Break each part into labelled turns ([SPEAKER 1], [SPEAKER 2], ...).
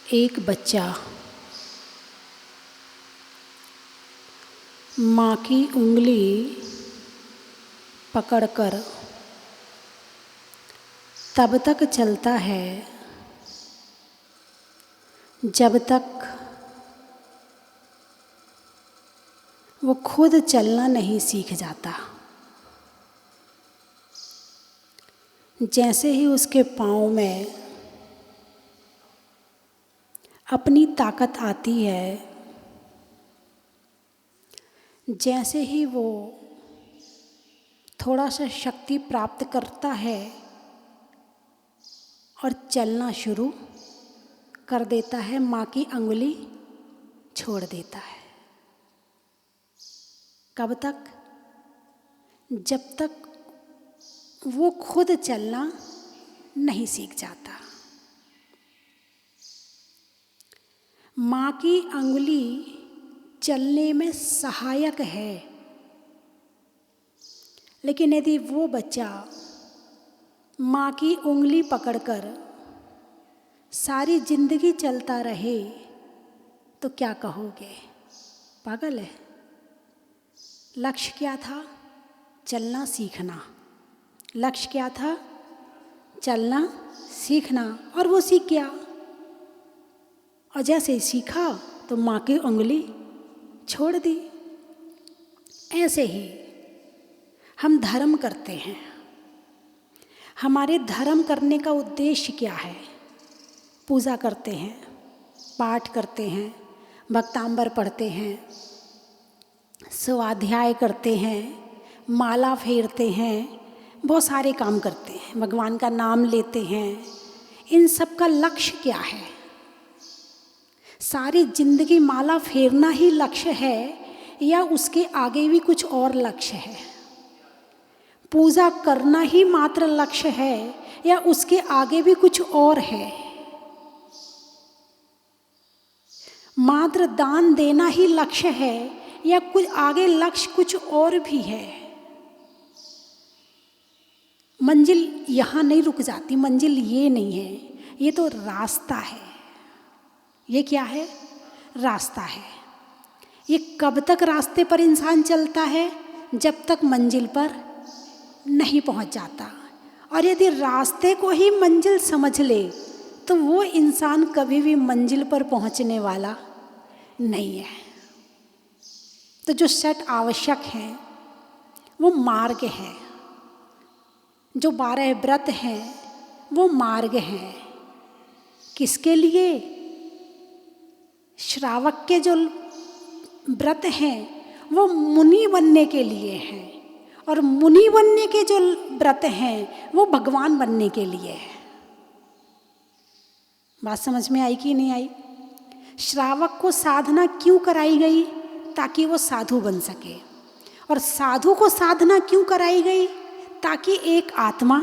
[SPEAKER 1] एक बच्चा माँ की उंगली पकड़कर तब तक चलता है जब तक वो खुद चलना नहीं सीख जाता। जैसे ही उसके पाँव में अपनी ताकत आती है, जैसे ही वो थोड़ा सा शक्ति प्राप्त करता है और चलना शुरू कर देता है, माँ की अंगुली छोड़ देता है। कब तक? जब तक वो खुद चलना नहीं सीख जाता। माँ की अंगुली चलने में सहायक है, लेकिन यदि वो बच्चा माँ की उंगली पकड़कर सारी जिंदगी चलता रहे तो क्या कहोगे? पागल है। लक्ष्य क्या था? चलना सीखना। लक्ष्य क्या था? चलना सीखना। और वो सीख गया, और जैसे ही सीखा तो माँ की उंगली छोड़ दी। ऐसे ही हम धर्म करते हैं। हमारे धर्म करने का उद्देश्य क्या है? पूजा करते हैं, पाठ करते हैं, भक्तांबर पढ़ते हैं, स्वाध्याय करते हैं, माला फेरते हैं, बहुत सारे काम करते हैं, भगवान का नाम लेते हैं। इन सब का लक्ष्य क्या है? सारी जिंदगी माला फेरना ही लक्ष्य है या उसके आगे भी कुछ और लक्ष्य है? पूजा करना ही मात्र लक्ष्य है या उसके आगे भी कुछ और है? मात्र दान देना ही लक्ष्य है या कुछ आगे लक्ष्य कुछ और भी है? मंजिल यहाँ नहीं रुक जाती। मंजिल ये नहीं है, ये तो रास्ता है। ये क्या है? रास्ता है। ये कब तक रास्ते पर इंसान चलता है? जब तक मंजिल पर नहीं पहुँच जाता। और यदि रास्ते को ही मंजिल समझ ले तो वो इंसान कभी भी मंजिल पर पहुँचने वाला नहीं है। तो जो सेट आवश्यक हैं वो मार्ग है, जो 12 व्रत हैं वो मार्ग हैं। किसके लिए? श्रावक के जो व्रत हैं वो मुनि बनने के लिए हैं, और मुनि बनने के जो व्रत हैं वो भगवान बनने के लिए है। बात समझ में आई कि नहीं आई? श्रावक को साधना क्यों कराई गई? ताकि वो साधु बन सके। और साधु को साधना क्यों कराई गई? ताकि एक आत्मा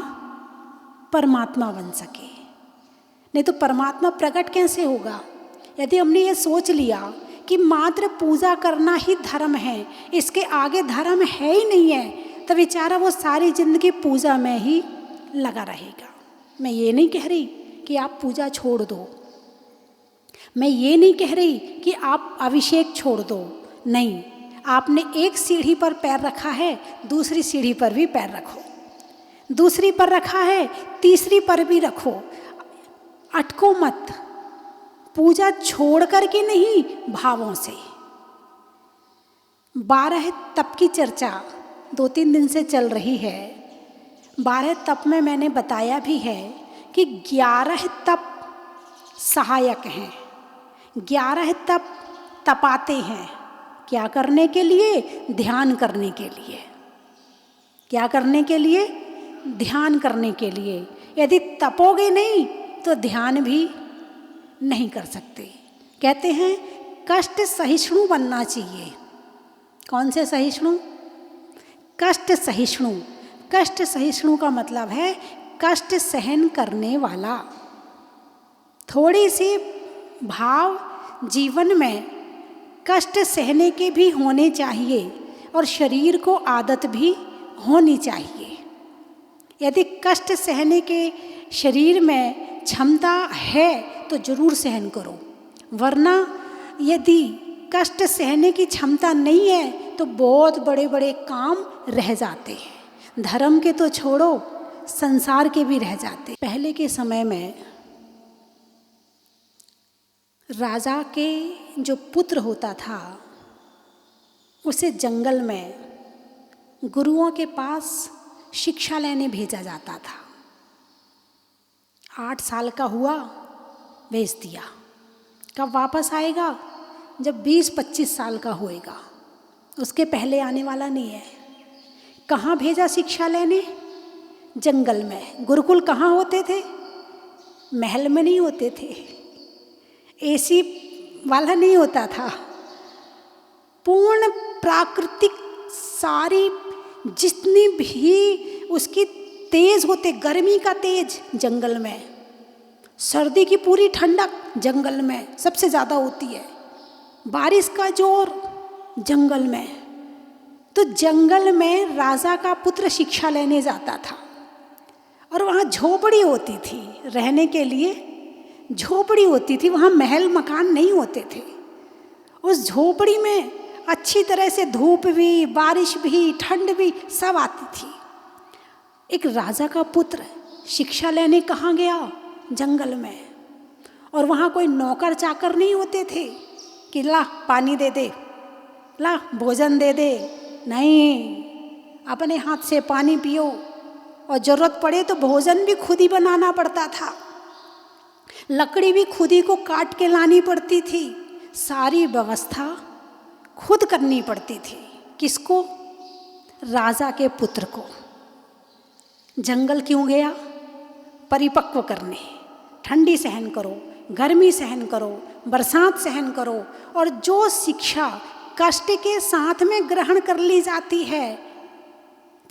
[SPEAKER 1] परमात्मा बन सके। नहीं तो परमात्मा प्रकट कैसे होगा? यदि हमने ये सोच लिया कि मात्र पूजा करना ही धर्म है, इसके आगे धर्म है ही नहीं है, तो बेचारा वो सारी जिंदगी पूजा में ही लगा रहेगा। मैं ये नहीं कह रही कि आप पूजा छोड़ दो, मैं ये नहीं कह रही कि आप अभिषेक छोड़ दो। नहीं, आपने एक सीढ़ी पर पैर रखा है, दूसरी सीढ़ी पर भी पैर रखो। दूसरी पर रखा है, तीसरी पर भी रखो। अटको मत। पूजा छोड़ करके नहीं, भावों से। 12 तप की चर्चा 2-3 दिन से चल रही है। 12 तप में मैंने बताया भी है कि 11 तप सहायक हैं। 11 तप तपाते हैं। क्या करने के लिए? ध्यान करने के लिए। क्या करने के लिए? ध्यान करने के लिए। यदि तपोगे नहीं तो ध्यान भी नहीं कर सकते। कहते हैं कष्ट सहिष्णु बनना चाहिए। कौन से सहिष्णु? कष्ट सहिष्णु। कष्ट सहिष्णु का मतलब है कष्ट सहन करने वाला। थोड़ी सी भाव जीवन में कष्ट सहने के भी होने चाहिए, और शरीर को आदत भी होनी चाहिए। यदि कष्ट सहने के शरीर में क्षमता है तो जरूर सहन करो, वरना यदि कष्ट सहने की क्षमता नहीं है तो बहुत बड़े बड़े काम रह जाते हैं। धर्म के तो छोड़ो, संसार के भी रह जाते। पहले के समय में राजा के जो पुत्र होता था उसे जंगल में गुरुओं के पास शिक्षा लेने भेजा जाता था। 8 साल का हुआ, भेज दिया। कब वापस आएगा? जब 20-25 साल का होएगा, उसके पहले आने वाला नहीं है। कहाँ भेजा शिक्षा लेने? जंगल में। गुरुकुल कहाँ होते थे? महल में नहीं होते थे, एसी वाला नहीं होता था। पूर्ण प्राकृतिक सारी जितनी भी उसकी तेज होते, गर्मी का तेज जंगल में, सर्दी की पूरी ठंडक जंगल में सबसे ज़्यादा होती है, बारिश का जोर जंगल में। तो जंगल में राजा का पुत्र शिक्षा लेने जाता था और वहाँ झोपड़ी होती थी, रहने के लिए झोपड़ी होती थी, वहाँ महल मकान नहीं होते थे। उस झोपड़ी में अच्छी तरह से धूप भी, बारिश भी, ठंड भी सब आती थी। एक राजा का पुत्र शिक्षा लेने कहाँ गया? जंगल में। और वहाँ कोई नौकर चाकर नहीं होते थे कि ला पानी दे दे, ला भोजन दे दे। नहीं, अपने हाथ से पानी पियो, और ज़रूरत पड़े तो भोजन भी खुद ही बनाना पड़ता था, लकड़ी भी खुद ही को काट के लानी पड़ती थी, सारी व्यवस्था खुद करनी पड़ती थी। किसको? राजा के पुत्र को। जंगल क्यों गया? परिपक्व करने। ठंडी सहन करो, गर्मी सहन करो, बरसात सहन करो, और जो शिक्षा कष्ट के साथ में ग्रहण कर ली जाती है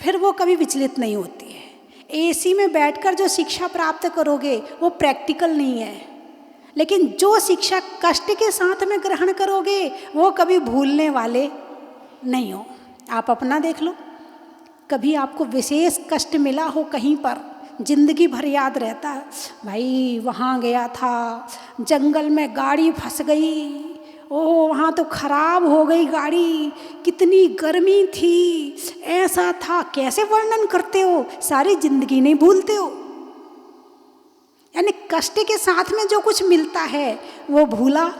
[SPEAKER 1] फिर वो कभी विचलित नहीं होती है। एसी में बैठकर जो शिक्षा प्राप्त करोगे वो प्रैक्टिकल नहीं है, लेकिन जो शिक्षा कष्ट के साथ में ग्रहण करोगे वो कभी भूलने वाले नहीं हो। आप अपना देख लो, कभी आपको विशेष कष्ट मिला हो कहीं पर, जिंदगी भर याद रहता है, भाई वहाँ गया था, जंगल में गाड़ी फंस गई, ओह वहाँ तो खराब हो गई गाड़ी, कितनी गर्मी थी, ऐसा था। कैसे वर्णन करते हो, सारी जिंदगी नहीं भूलते हो। यानी कष्ट के साथ में जो कुछ मिलता है वो भूला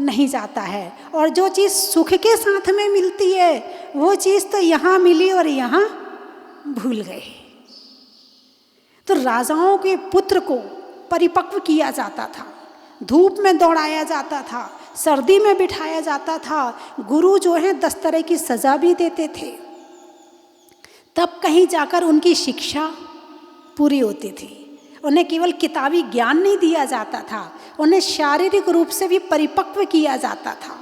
[SPEAKER 1] नहीं जाता है, और जो चीज़ सुख के साथ में मिलती है वो चीज़ तो यहाँ मिली और यहाँ भूल गए। तो राजाओं के पुत्र को परिपक्व किया जाता था, धूप में दौड़ाया जाता था, सर्दी में बिठाया जाता था, गुरु जो है 10 तरह की सज़ा भी देते थे, तब कहीं जाकर उनकी शिक्षा पूरी होती थी। उन्हें केवल किताबी ज्ञान नहीं दिया जाता था, उन्हें शारीरिक रूप से भी परिपक्व किया जाता था।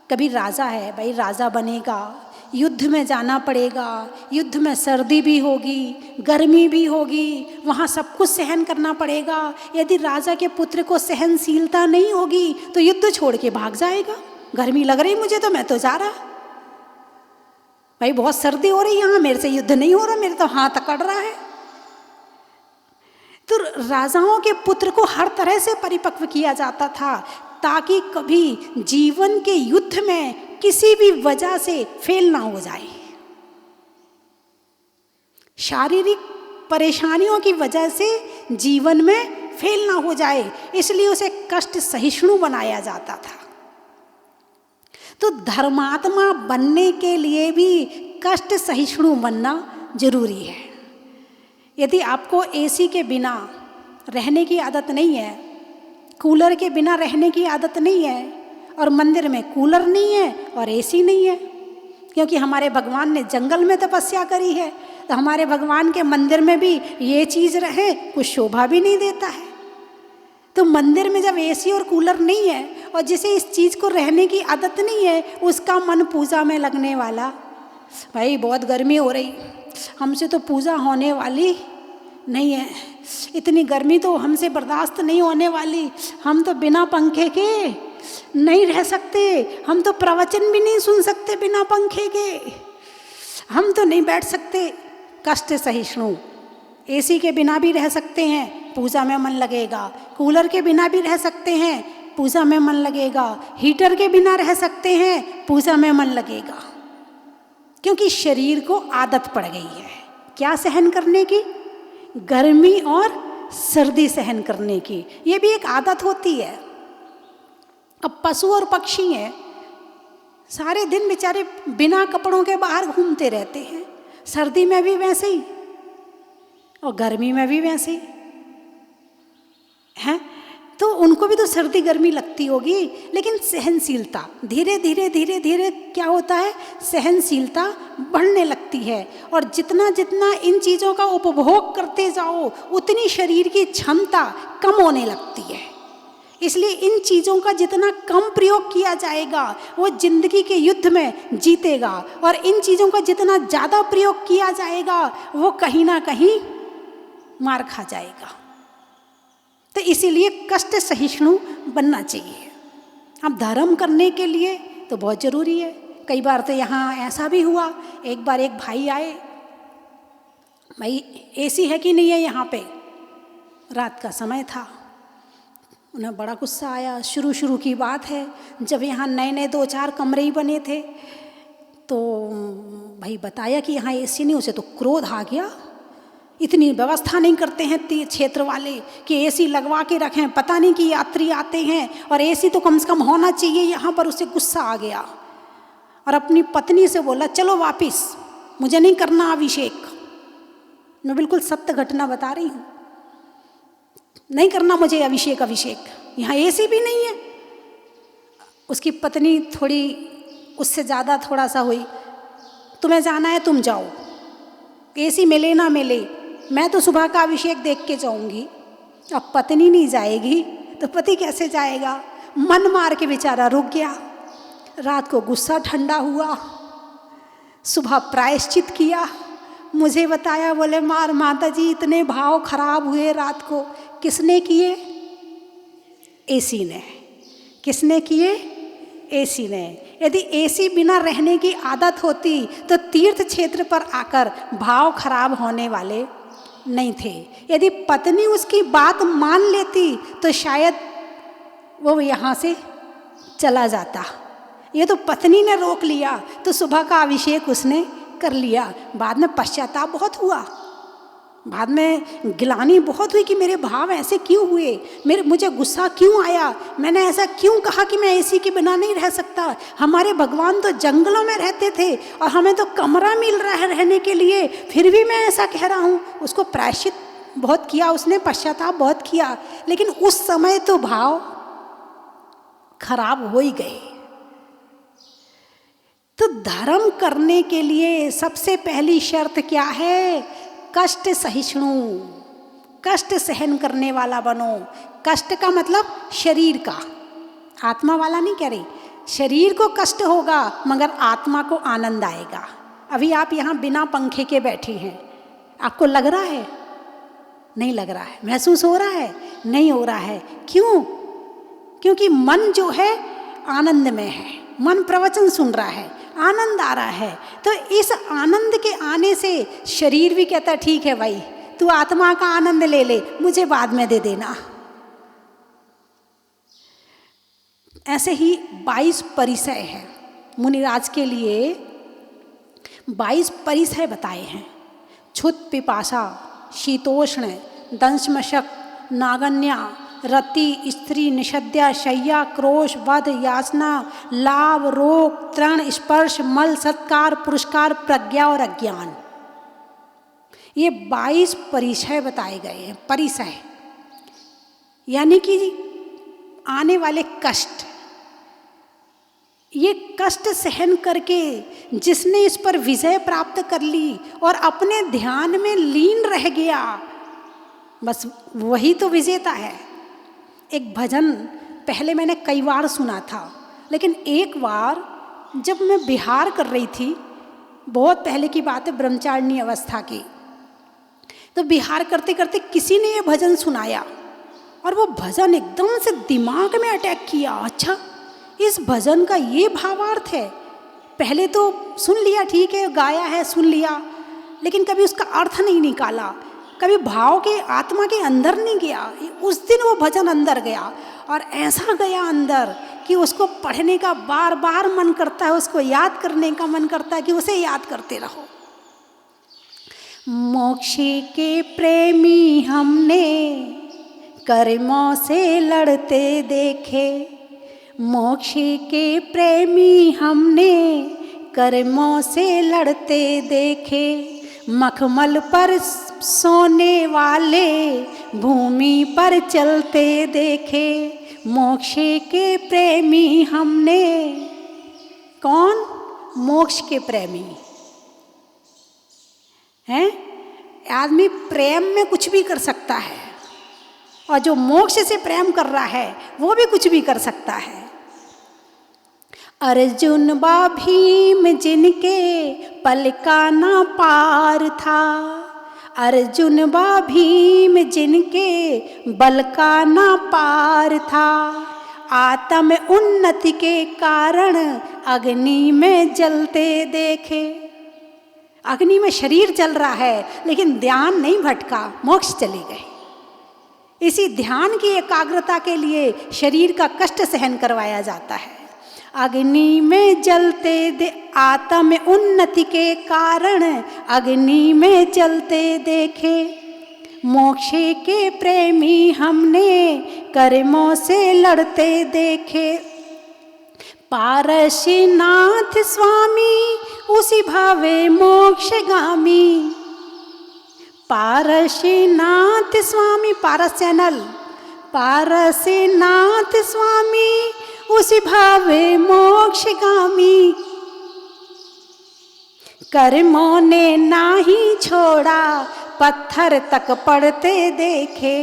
[SPEAKER 1] कभी राजा है, भाई राजा बनेगा, युद्ध में जाना पड़ेगा, युद्ध में सर्दी भी होगी, गर्मी भी होगी, वहाँ सब कुछ सहन करना पड़ेगा। यदि राजा के पुत्र को सहनशीलता नहीं होगी तो युद्ध छोड़ के भाग जाएगा। गर्मी लग रही मुझे तो मैं तो जा रहा, भाई बहुत सर्दी हो रही यहाँ, मेरे से युद्ध नहीं हो रहा, मेरे तो हाथ अकड़ रहा है। तो राजाओं के पुत्र को हर तरह से परिपक्व किया जाता था ताकि कभी जीवन के युद्ध में किसी भी वजह से फेल ना हो जाए। शारीरिक परेशानियों की वजह से जीवन में फेल ना हो जाए, इसलिए उसे कष्ट सहिष्णु बनाया जाता था। तो धर्मात्मा बनने के लिए भी कष्ट सहिष्णु बनना जरूरी है। यदि आपको एसी के बिना रहने की आदत नहीं है, कूलर के बिना रहने की आदत नहीं है, और मंदिर में कूलर नहीं है और एसी नहीं है, क्योंकि हमारे भगवान ने जंगल में तपस्या करी है, तो हमारे भगवान के मंदिर में भी ये चीज़ रहे कुछ शोभा भी नहीं देता है। तो मंदिर में जब एसी और कूलर नहीं है और जिसे इस चीज़ को रहने की आदत नहीं है, उसका मन पूजा में लगने वाला, भाई बहुत गर्मी हो रही, हमसे तो पूजा होने वाली नहीं है, इतनी गर्मी तो हमसे बर्दाश्त नहीं होने वाली, हम तो बिना पंखे के नहीं रह सकते, हम तो प्रवचन भी नहीं सुन सकते बिना पंखे के, हम तो नहीं बैठ सकते। कष्ट सहिष्णु, एसी के बिना भी रह सकते हैं, पूजा में मन लगेगा। कूलर के बिना भी रह सकते हैं, पूजा में मन लगेगा। हीटर के बिना रह सकते हैं, पूजा में मन लगेगा। क्योंकि शरीर को आदत पड़ गई है क्या सहन करने की? गर्मी और सर्दी सहन करने की। ये भी एक आदत होती है। अब पशु और पक्षी हैं, सारे दिन बेचारे बिना कपड़ों के बाहर घूमते रहते हैं, सर्दी में भी वैसे ही और गर्मी में भी वैसे ही हैं। तो उनको भी तो सर्दी गर्मी लगती होगी, लेकिन सहनशीलता धीरे धीरे धीरे धीरे क्या होता है, सहनशीलता बढ़ने लगती है। और जितना जितना इन चीज़ों का उपभोग करते जाओ उतनी शरीर की क्षमता कम होने लगती है। इसलिए इन चीज़ों का जितना कम प्रयोग किया जाएगा वो जिंदगी के युद्ध में जीतेगा, और इन चीज़ों का जितना ज़्यादा प्रयोग किया जाएगा वो कहीं ना कहीं मार खा जाएगा। तो इसीलिए कष्ट सहिष्णु बनना चाहिए। अब धर्म करने के लिए तो बहुत ज़रूरी है। कई बार तो यहाँ ऐसा भी हुआ, एक बार एक भाई आए, भाई एसी है कि नहीं है यहाँ पे, रात का समय था। उन्हें बड़ा गुस्सा आया। शुरू की बात है, जब यहाँ नए नए 2-4 कमरे ही बने थे, तो भाई बताया कि यहाँ एसी नहीं। उसे तो क्रोध आ गया, इतनी व्यवस्था नहीं करते हैं क्षेत्र वाले कि एसी लगवा के रखें, पता नहीं कि यात्री आते हैं और एसी तो कम से कम होना चाहिए यहाँ पर। उसे गुस्सा आ गया और अपनी पत्नी से बोला, चलो वापिस, मुझे नहीं करना अभिषेक। मैं बिल्कुल सत्य घटना बता रही हूँ, नहीं करना मुझे अभिषेक, यहाँ एसी भी नहीं है। उसकी पत्नी थोड़ी उससे ज़्यादा थोड़ा सा हुई, तुम्हें जाना है तुम जाओ, एसी मिले ना मिले, मैं तो सुबह का अभिषेक देख के जाऊंगी। अब पत्नी नहीं जाएगी तो पति कैसे जाएगा? मन मार के बेचारा रुक गया। रात को गुस्सा ठंडा हुआ, सुबह प्रायश्चित किया, मुझे बताया, बोले माता जी इतने भाव खराब हुए रात को। किसने किए? एसी ने। किसने किए? एसी ने। यदि एसी बिना रहने की आदत होती तो तीर्थ क्षेत्र पर आकर भाव खराब होने वाले नहीं थे। यदि पत्नी उसकी बात मान लेती तो शायद वो यहाँ से चला जाता। ये तो पत्नी ने रोक लिया तो सुबह का अभिषेक उसने कर लिया। बाद में पश्चाताप बहुत हुआ, बाद में गिलानी बहुत हुई कि मेरे भाव ऐसे क्यों हुए, मुझे गुस्सा क्यों आया, मैंने ऐसा क्यों कहा कि मैं एसी के बिना नहीं रह सकता। हमारे भगवान तो जंगलों में रहते थे और हमें तो कमरा मिल रहा है रहने के लिए, फिर भी मैं ऐसा कह रहा हूँ। उसको प्रायश्चित बहुत किया उसने, पश्चाताप बहुत किया, लेकिन उस समय तो भाव खराब हो ही गए। तो धर्म करने के लिए सबसे पहली शर्त क्या है? कष्ट सहिष्णु, कष्ट सहन करने वाला बनो। कष्ट का मतलब शरीर का, आत्मा वाला नहीं कह रही। शरीर को कष्ट होगा मगर आत्मा को आनंद आएगा। अभी आप यहाँ बिना पंखे के बैठी हैं, आपको लग रहा है? नहीं लग रहा है। महसूस हो रहा है? नहीं हो रहा है। क्यों? क्योंकि मन जो है आनंद में है, मन प्रवचन सुन रहा है, आनंद आ रहा है। तो इस आनंद के आने से शरीर भी कहता है ठीक है भाई, तू आत्मा का आनंद ले ले, मुझे बाद में दे देना। ऐसे ही 22 परिसय है मुनिराज के लिए, 22 परिसय बताए हैं। क्षुत, पिपासा, शीतोष्ण, दंशमशक, नागन्या, रति, स्त्री, निषद्या, शय्या, क्रोश, वध, याचना, लाभ, रोग, तृण, स्पर्श, मल, सत्कार, पुरस्कार, प्रज्ञा और अज्ञान। ये 22 परिचय बताए गए हैं। परिचय यानी कि आने वाले कष्ट, ये कष्ट सहन करके जिसने इस पर विजय प्राप्त कर ली और अपने ध्यान में लीन रह गया, बस वही तो विजेता है। एक भजन पहले मैंने कई बार सुना था, लेकिन एक बार जब मैं बिहार कर रही थी, बहुत पहले की बात है, ब्रह्मचारिणी अवस्था की, तो बिहार करते करते किसी ने ये भजन सुनाया और वो भजन एकदम से दिमाग में अटैक किया। अच्छा, इस भजन का ये भावार्थ है। पहले तो सुन लिया, ठीक है गाया है, सुन लिया, लेकिन कभी उसका अर्थ नहीं निकाला। कभी भाव के आत्मा के अंदर नहीं गया। उस दिन वो भजन अंदर गया और ऐसा गया अंदर कि उसको पढ़ने का बार बार मन करता है, उसको याद करने का मन करता है कि उसे याद करते रहो। मोक्ष के प्रेमी हमने कर्मों से लड़ते देखे, मोक्ष के प्रेमी हमने कर्मों से लड़ते देखे, मखमल पर सोने वाले भूमि पर चलते देखे, मोक्ष के प्रेमी हमने। कौन? मोक्ष के प्रेमी हैं। आदमी प्रेम में कुछ भी कर सकता है और जो मोक्ष से प्रेम कर रहा है वो भी कुछ भी कर सकता है। अर्जुन बा भीम जिनके पल का ना पार था, अर्जुन बा भीम जिनके बल का ना पार था, आत्म उन्नति के कारण अग्नि में जलते देखे। अग्नि में शरीर जल रहा है लेकिन ध्यान नहीं भटका, मोक्ष चले गए। इसी ध्यान की एकाग्रता के लिए शरीर का कष्ट सहन करवाया जाता है। अग्नि में जलते आत्म उन्नति के कारण अग्नि में जलते देखे, मोक्ष के प्रेमी हमने कर्मों से लड़ते देखे। पारसनाथ स्वामी उसी भावे मोक्षगामी, पारसनाथ स्वामी, पारस चैनल, पारसनाथ स्वामी उसी भावे मोक्षगामी, कर्मों ने नाही छोड़ा पत्थर तक पड़ते देखे,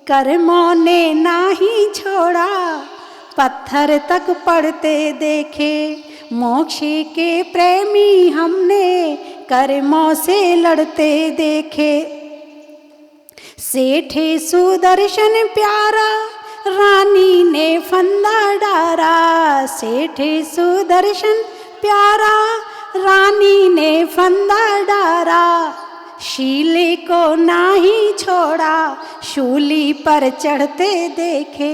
[SPEAKER 1] कर्मों ने नाही छोड़ा पत्थर तक पड़ते देखे, मोक्ष के प्रेमी हमने कर्मों से लड़ते देखे। सेठे सुदर्शन प्यारा रानी ने फंदा डारा, सेठे सुदर्शन प्यारा रानी ने फंदा डारा, शीले को नाही छोड़ा शूली पर चढ़ते देखे,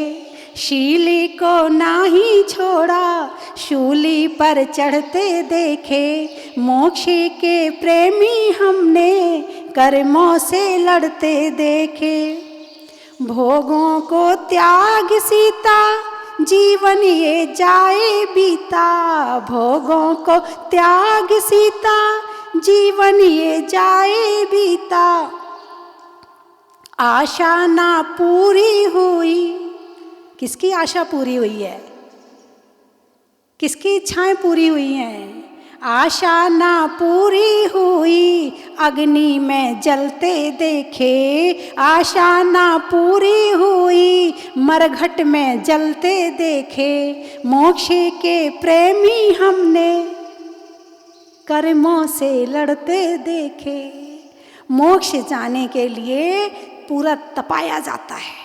[SPEAKER 1] शीली को नाही छोड़ा शूली पर चढ़ते देखे, मोक्ष के प्रेमी हमने कर्मों से लड़ते देखे। भोगों को त्याग सीता जीवन ये जाए बीता, भोगों को त्याग सीता जीवन ये जाए बीता, आशा ना पूरी हुई। किसकी आशा पूरी हुई है? किसकी इच्छाएं पूरी हुई हैं? आशा ना पूरी हुई अग्नि में जलते देखे, आशा ना पूरी हुई मरघट में जलते देखे, मोक्ष के प्रेमी हमने कर्मों से लड़ते देखे। मोक्ष जाने के लिए पूरा तपाया जाता है,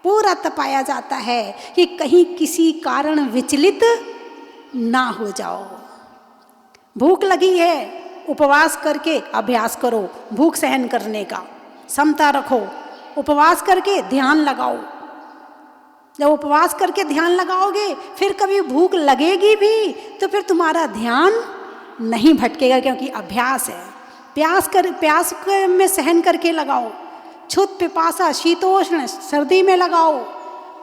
[SPEAKER 1] पूरा तपाया जाता है कि कहीं किसी कारण विचलित ना हो जाओ। भूख लगी है, उपवास करके अभ्यास करो भूख सहन करने का, समता रखो, उपवास करके ध्यान लगाओ। जब उपवास करके ध्यान लगाओगे फिर कभी भूख लगेगी भी तो फिर तुम्हारा ध्यान नहीं भटकेगा, क्योंकि अभ्यास है। प्यास में सहन करके लगाओ, क्षुत पिपासा शीतोष्ण सर्दी में लगाओ,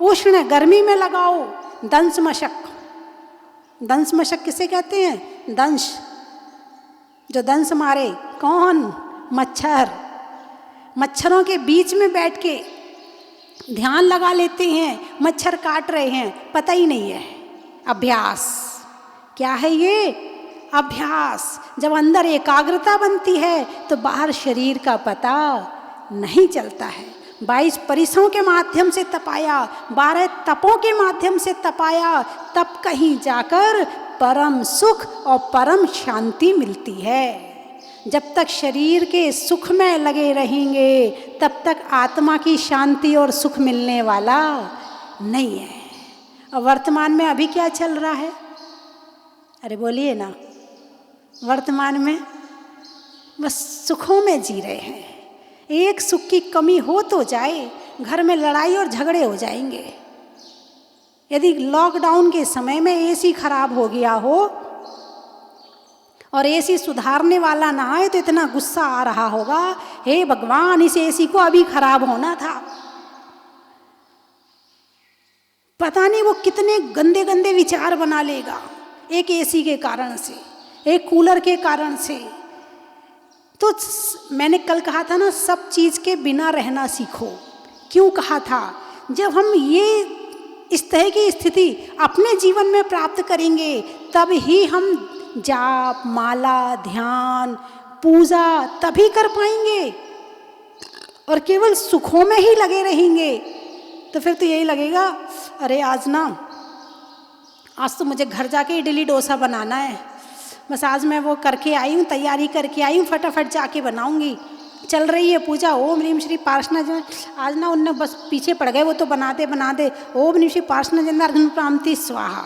[SPEAKER 1] उष्ण गर्मी में लगाओ। दंश मशक, दंश मशक किसे कहते हैं? दंश, जो दंश मारे। कौन? मच्छर। मच्छरों के बीच में बैठ के ध्यान लगा लेते हैं, मच्छर काट रहे हैं, पता ही नहीं है। अभ्यास क्या है ये? अभ्यास। जब अंदर एकाग्रता बनती है तो बाहर शरीर का पता नहीं चलता है। 22 परिसों के माध्यम से तपाया, 12 तपों के माध्यम से तपाया, तब कहीं जाकर परम सुख और परम शांति मिलती है। जब तक शरीर के सुख में लगे रहेंगे तब तक आत्मा की शांति और सुख मिलने वाला नहीं है। और वर्तमान में अभी क्या चल रहा है? अरे बोलिए ना। वर्तमान में बस सुखों में जी रहे हैं, एक सुख की कमी हो तो जाए, घर में लड़ाई और झगड़े हो जाएंगे। यदि लॉकडाउन के समय में एसी खराब हो गया हो और एसी सुधारने वाला ना आए तो इतना गुस्सा आ रहा होगा, हे भगवान, इस एसी को अभी खराब होना था। पता नहीं वो कितने गंदे गंदे विचार बना लेगा एक एसी के कारण से, एक कूलर के कारण से। तो मैंने कल कहा था ना, सब चीज़ के बिना रहना सीखो। क्यों कहा था? जब हम ये इस तरह की स्थिति अपने जीवन में प्राप्त करेंगे तब ही हम जाप, माला, ध्यान, पूजा तभी कर पाएंगे। और केवल सुखों में ही लगे रहेंगे तो फिर तो यही लगेगा, अरे आज तो मुझे घर जाके इडली डोसा बनाना है, बस आज मैं वो करके आई हूँ, तैयारी करके आई हूँ, फटाफट जाके बनाऊंगी। चल रही है पूजा, ओम ह्रीम श्री पार्षणा जो आज उनने बस पीछे पड़ गए, वो तो बना दे ओम ह्रीम श्री पार्षणा जन्नार्घन प्रांति स्वाहा।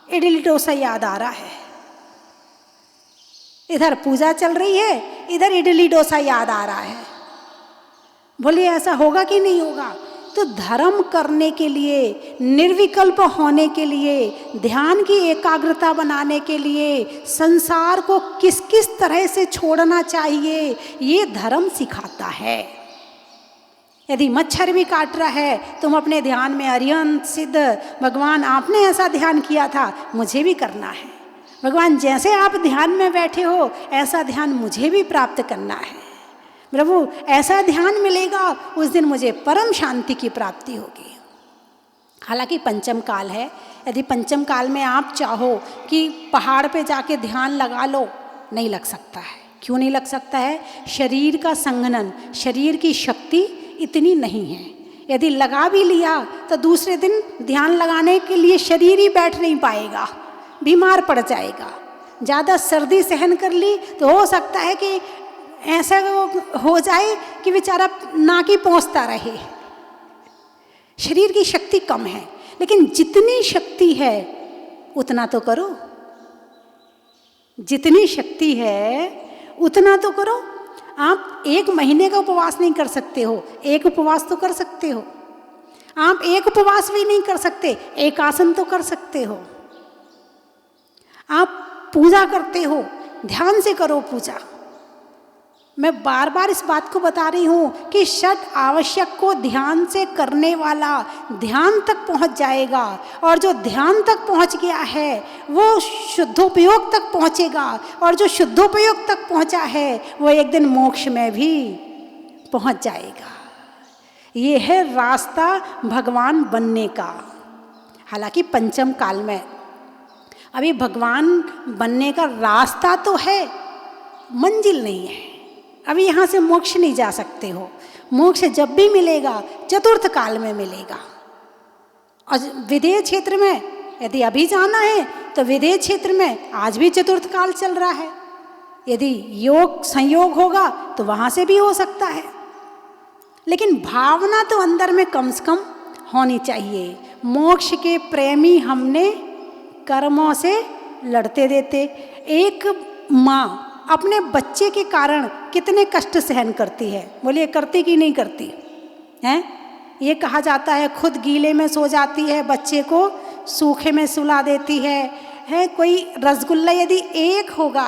[SPEAKER 1] इडली डोसा याद आ रहा है, इधर पूजा चल रही है, इधर इडली डोसा याद आ रहा है। बोलिए ऐसा होगा कि नहीं होगा? तो धर्म करने के लिए, निर्विकल्प होने के लिए, ध्यान की एकाग्रता बनाने के लिए संसार को किस किस तरह से छोड़ना चाहिए, ये धर्म सिखाता है। यदि मच्छर भी काट रहा है, तुम अपने ध्यान में अरिहंत सिद्ध, भगवान आपने ऐसा ध्यान किया था, मुझे भी करना है। भगवान जैसे आप ध्यान में बैठे हो, ऐसा ध्यान मुझे भी प्राप्त करना है। प्रभु ऐसा ध्यान मिलेगा, उस दिन मुझे परम शांति की प्राप्ति होगी। हालांकि पंचम काल है, यदि पंचम काल में आप चाहो कि पहाड़ पे जाके ध्यान लगा लो, नहीं लग सकता है। क्यों नहीं लग सकता है? शरीर का संघनन, शरीर की शक्ति इतनी नहीं है। यदि लगा भी लिया तो दूसरे दिन ध्यान लगाने के लिए शरीर ही बैठ नहीं पाएगा, बीमार पड़ जाएगा। ज़्यादा सर्दी सहन कर ली तो हो सकता है कि ऐसा हो जाए कि बेचारा नाकी पहुँचता रहे। शरीर की शक्ति कम है, लेकिन जितनी शक्ति है उतना तो करो, जितनी शक्ति है उतना तो करो। आप 1 महीने का उपवास नहीं कर सकते हो, एक उपवास तो कर सकते हो। आप एक उपवास भी नहीं कर सकते, एक आसन तो कर सकते हो। आप पूजा करते हो, ध्यान से करो पूजा। मैं बार बार इस बात को बता रही हूँ कि षट आवश्यक को ध्यान से करने वाला ध्यान तक पहुँच जाएगा, और जो ध्यान तक पहुँच गया है वो शुद्धोपयोग तक पहुँचेगा, और जो शुद्धोपयोग तक पहुँचा है वो एक दिन मोक्ष में भी पहुँच जाएगा। ये है रास्ता भगवान बनने का। हालांकि पंचम काल में अभी भगवान बनने का रास्ता तो है, मंजिल नहीं है। अभी यहाँ से मोक्ष नहीं जा सकते हो। मोक्ष जब भी मिलेगा चतुर्थ काल में मिलेगा। और विदेह क्षेत्र में यदि अभी जाना है तो विदेह क्षेत्र में आज भी चतुर्थ काल चल रहा है। यदि योग संयोग होगा तो वहाँ से भी हो सकता है, लेकिन भावना तो अंदर में कम से कम होनी चाहिए। मोक्ष के प्रेमी हमने कर्मों से लड़ते देते। एक माँ अपने बच्चे के कारण कितने कष्ट सहन करती है, बोलिए करती कि नहीं करती हैं? ये कहा जाता है खुद गीले में सो जाती है, बच्चे को सूखे में सुला देती है। कोई रसगुल्ला यदि एक होगा,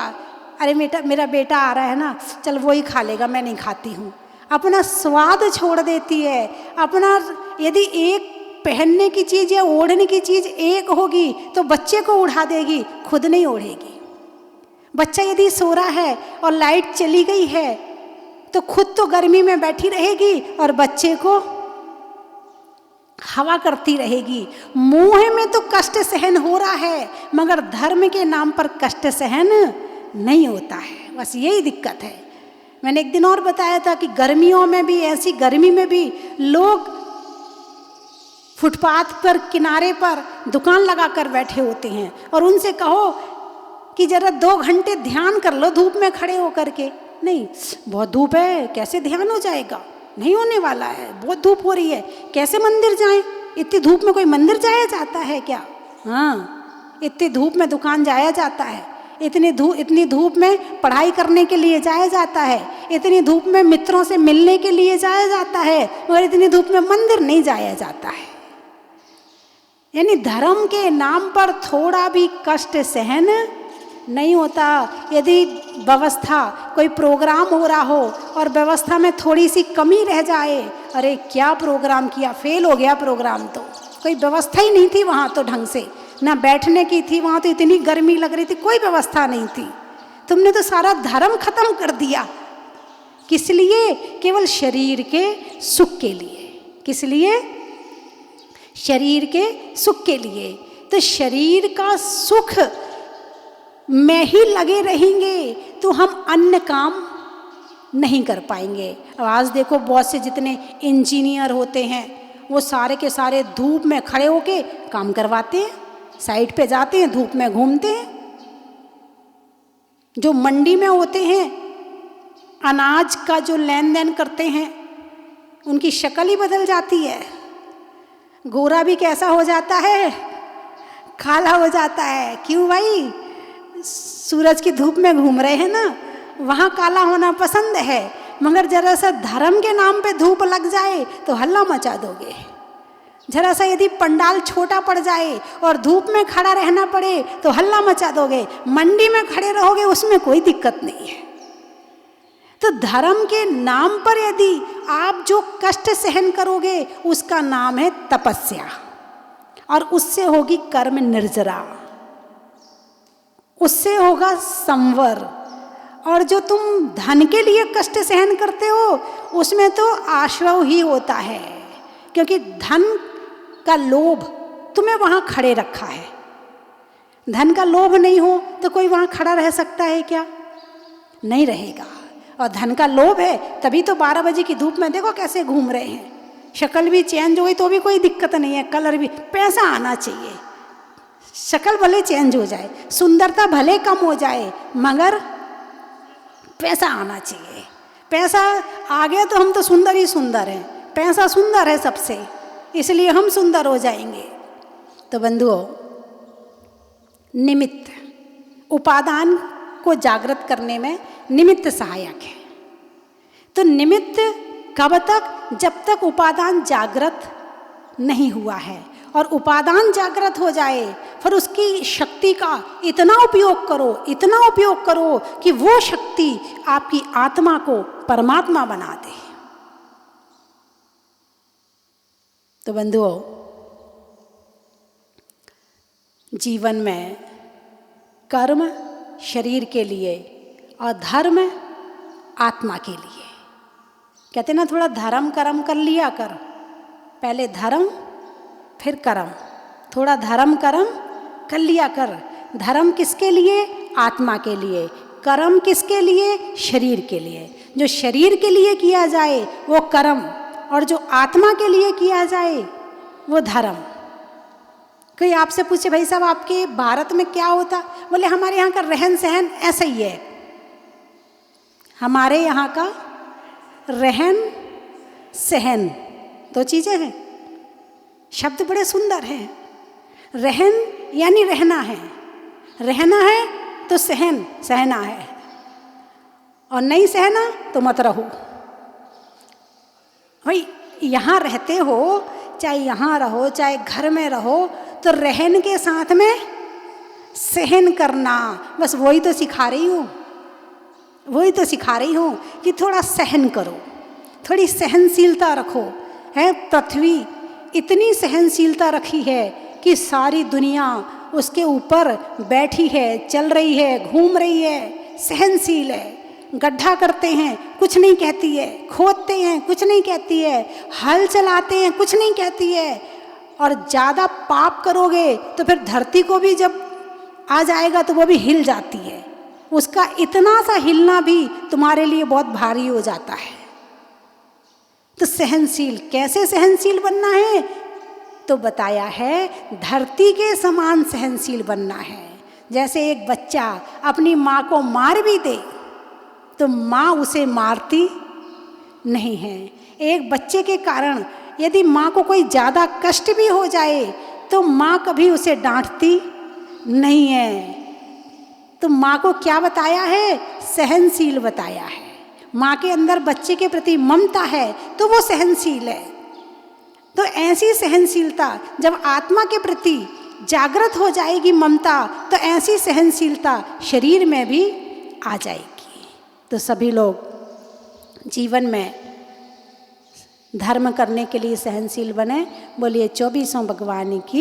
[SPEAKER 1] अरे मेरा बेटा आ रहा है ना, चल वो ही खा लेगा, मैं नहीं खाती हूँ। अपना स्वाद छोड़ देती है। अपना यदि एक पहनने की चीज़ या ओढ़ने की चीज़ एक होगी तो बच्चे को उड़ा देगी, खुद नहीं ओढ़ेगी। बच्चा यदि सो रहा है और लाइट चली गई है तो खुद तो गर्मी में बैठी रहेगी और बच्चे को हवा करती रहेगी। मोह में तो कष्ट सहन हो रहा है, मगर धर्म के नाम पर कष्ट सहन नहीं होता है। बस यही दिक्कत है। मैंने एक दिन और बताया था कि गर्मियों में भी, ऐसी गर्मी में भी लोग फुटपाथ पर, किनारे पर दुकान लगा कर बैठे होते हैं, और उनसे कहो कि जरा 2 घंटे ध्यान कर लो धूप में खड़े होकर के। नहीं, बहुत धूप है, कैसे ध्यान हो जाएगा, नहीं होने वाला है, बहुत धूप हो रही है, कैसे मंदिर जाएं, इतनी धूप में कोई मंदिर जाया जाता है क्या? हाँ, इतनी धूप में दुकान जाया जाता है, इतनी धूप में पढ़ाई करने के लिए जाया जाता है, इतनी धूप में मित्रों से मिलने के लिए जाया जाता है, मगर इतनी धूप में मंदिर नहीं जाया जाता है। यानी धर्म के नाम पर थोड़ा भी कष्ट सहन नहीं होता। यदि व्यवस्था, कोई प्रोग्राम हो रहा हो और व्यवस्था में थोड़ी सी कमी रह जाए, अरे क्या प्रोग्राम किया, फेल हो गया प्रोग्राम, तो कोई व्यवस्था ही नहीं थी वहाँ तो ढंग से, ना बैठने की थी, वहाँ तो इतनी गर्मी लग रही थी, कोई व्यवस्था नहीं थी, तुमने तो सारा धर्म खत्म कर दिया। किस लिए? केवल शरीर के सुख के लिए। किस लिए? शरीर के सुख के लिए। तो शरीर का सुख में ही लगे रहेंगे तो हम अन्य काम नहीं कर पाएंगे। अब आज देखो बहुत से जितने इंजीनियर होते हैं वो सारे के सारे धूप में खड़े होके काम करवाते हैं, साइड पे जाते हैं, धूप में घूमते हैं। जो मंडी में होते हैं, अनाज का जो लेन देन करते हैं, उनकी शक्ल ही बदल जाती है। गोरा भी कैसा हो जाता है, काला हो जाता है। क्यों भाई? सूरज की धूप में घूम रहे हैं ना, वहाँ काला होना पसंद है, मगर जरा सा धर्म के नाम पे धूप लग जाए तो हल्ला मचा दोगे। जरा सा यदि पंडाल छोटा पड़ जाए और धूप में खड़ा रहना पड़े तो हल्ला मचा दोगे। मंडी में खड़े रहोगे उसमें कोई दिक्कत नहीं है। तो धर्म के नाम पर यदि आप जो कष्ट सहन करोगे उसका नाम है तपस्या, और उससे होगी कर्म निर्जरा, उससे होगा संवर। और जो तुम धन के लिए कष्ट सहन करते हो उसमें तो आश्रव ही होता है, क्योंकि धन का लोभ तुम्हें वहाँ खड़े रखा है। धन का लोभ नहीं हो तो कोई वहाँ खड़ा रह सकता है क्या? नहीं रहेगा। और धन का लोभ है तभी तो 12 बजे की धूप में देखो कैसे घूम रहे हैं। शक्ल भी चेंज हो गई तो भी कोई दिक्कत नहीं है, कलर भी, पैसा आना चाहिए। शक्ल भले चेंज हो जाए, सुंदरता भले कम हो जाए, मगर पैसा आना चाहिए। पैसा आ गया तो हम तो सुंदर ही सुंदर हैं, पैसा सुंदर है सबसे, इसलिए हम सुंदर हो जाएंगे। तो बंधुओं, निमित्त उपादान को जागृत करने में निमित्त सहायक है। तो निमित्त कब तक? जब तक उपादान जागृत नहीं हुआ है। और उपादान जागृत हो जाए फिर उसकी शक्ति का इतना उपयोग करो, इतना उपयोग करो कि वो शक्ति आपकी आत्मा को परमात्मा बना दे। तो बंधुओं, जीवन में कर्म शरीर के लिए और धर्म आत्मा के लिए। कहते ना, थोड़ा धर्म कर्म कर लिया कर, पहले धर्म फिर कर्म, थोड़ा धर्म कर्म कर लिया कर। धर्म किसके लिए? आत्मा के लिए। कर्म किसके लिए? शरीर के लिए। जो शरीर के लिए किया जाए वो कर्म, और जो आत्मा के लिए किया जाए वो धर्म। कोई आपसे पूछे भाई साहब आपके भारत में क्या होता? बोले हमारे यहाँ का रहन सहन ऐसा ही है। हमारे यहाँ का रहन सहन दो चीज़ें हैं। शब्द बड़े सुंदर हैं। रहन यानी रहना है, रहना है तो सहन सहना है, और नहीं सहना तो मत रहो। भाई यहाँ रहते हो, चाहे यहाँ रहो चाहे घर में रहो, तो रहन के साथ में सहन करना, बस वही तो सिखा रही हूँ, वही तो सिखा रही हूँ कि थोड़ा सहन करो, थोड़ी सहनशीलता रखो। है पृथ्वी इतनी सहनशीलता रखी है कि सारी दुनिया उसके ऊपर बैठी है, चल रही है, घूम रही है, सहनशील है। गड्ढा करते हैं कुछ नहीं कहती है, खोदते हैं कुछ नहीं कहती है, हल चलाते हैं कुछ नहीं कहती है। और ज़्यादा पाप करोगे तो फिर धरती को भी जब आ जाएगा तो वो भी हिल जाती है। उसका इतना सा हिलना भी तुम्हारे लिए बहुत भारी हो जाता है। तो सहनशील, कैसे सहनशील बनना है? तो बताया है धरती के समान सहनशील बनना है। जैसे एक बच्चा अपनी माँ को मार भी दे तो माँ उसे मारती नहीं है। एक बच्चे के कारण यदि माँ को कोई ज़्यादा कष्ट भी हो जाए तो माँ कभी उसे डांटती नहीं है। तो माँ को क्या बताया है? सहनशील बताया है। माँ के अंदर बच्चे के प्रति ममता है तो वो सहनशील है। तो ऐसी सहनशीलता जब आत्मा के प्रति जागृत हो जाएगी ममता, तो ऐसी सहनशीलता शरीर में भी आ जाएगी। तो सभी लोग जीवन में धर्म करने के लिए सहनशील बने। बोलिए 24 भगवान की